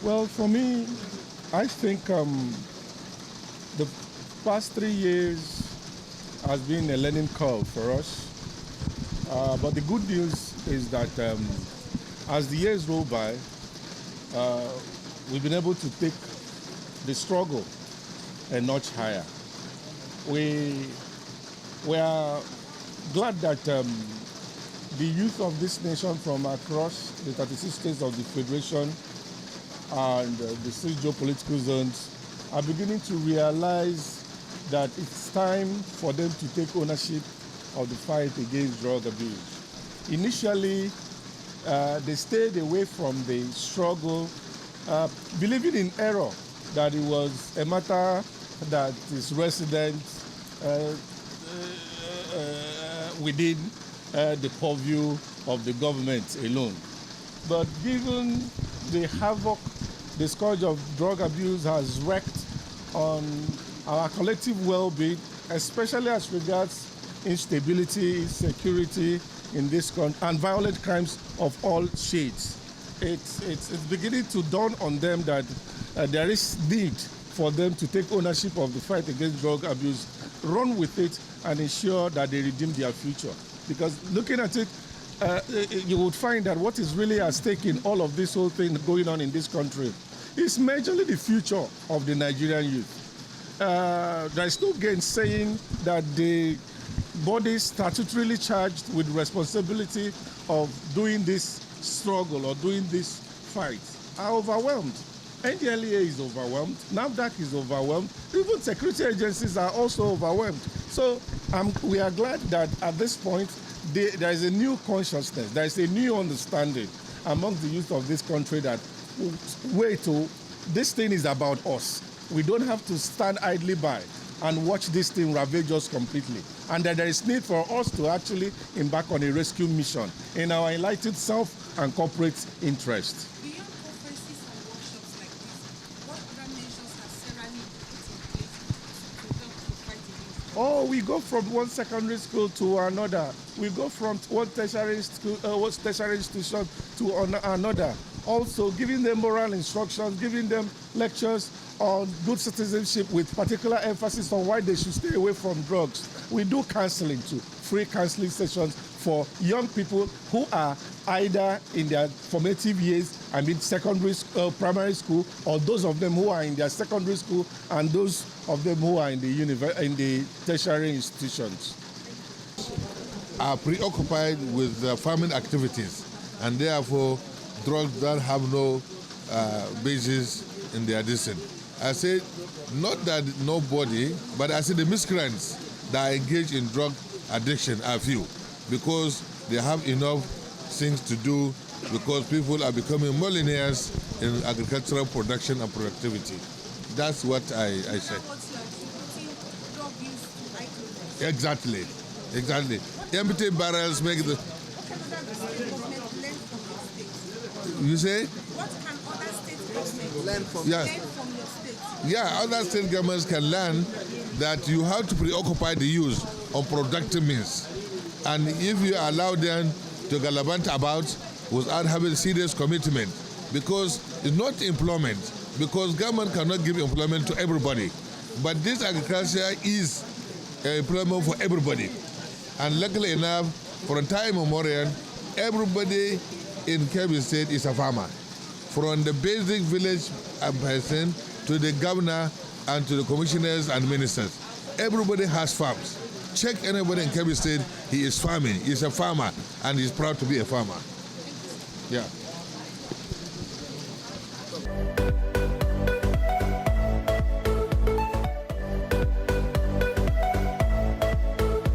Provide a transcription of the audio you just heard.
Well, for me, I think the past 3 years has been a learning curve for us. But the good news is that as the years roll by, we've been able to take the struggle a notch higher. We are glad that the youth of this nation from across the 36 states of the Federation and the 6 geopolitical zones are beginning to realize that it's time for them to take ownership of the fight against drug abuse. Initially, they stayed away from the struggle, believing in error that it was a matter that is resident within the purview of the government alone. But given the havoc the scourge of drug abuse has wreaked on our collective well-being, especially as regards instability, insecurity in this country, and violent crimes of all shades, it's beginning to dawn on them that there is need for them to take ownership of the fight against drug abuse, run with it, and ensure that they redeem their future. Because looking at it, you would find that what is really at stake in all of this whole thing going on in this country is majorly the future of the Nigerian youth. There is no gainsaying that the bodies statutorily charged with responsibility of doing this struggle or doing this fight are overwhelmed. NDLEA is overwhelmed, NAFDAC is overwhelmed, even security agencies are also overwhelmed. So we are glad that at this point there is a new consciousness, there is a new understanding among the youth of this country that this thing is about us. We don't have to stand idly by and watch this thing ravage us completely. And that there is need for us to actually embark on a rescue mission in our enlightened self and corporate interest. Beyond conferences and workshops like this, what other measures has Serrani put in place to help to fight against? Oh, we go from one secondary school to another. We go from one tertiary institution to another. Also giving them moral instructions, giving them lectures on good citizenship with particular emphasis on why they should stay away from drugs. We do counseling too, free counseling sessions for young people who are either in their formative years, secondary, primary school, or those of them who are in their secondary school, and those of them who are in the tertiary institutions. Are preoccupied with farming activities, and therefore drugs that have no basis in their destiny. I say not that nobody, but I say the miscreants that are engaged in drug addiction are few, because they have enough things to do, because people are becoming millionaires in agricultural production and productivity. That's what I say. Exactly. Empty barrels make the... You say? What can other state governments learn from your state? Yeah, other state governments can learn that you have to preoccupy the youth on productive means. And if you allow them to gallivant about without having serious commitment, because it's not employment, because government cannot give employment to everybody. But this agriculture is employment for everybody. And luckily enough, from time immemorial, everybody in Kebbi State is a farmer. From the basic village person to the governor and to the commissioners and ministers. Everybody has farms. Check anybody in Kebbi State, he is farming, he's a farmer, and he's proud to be a farmer. Yeah.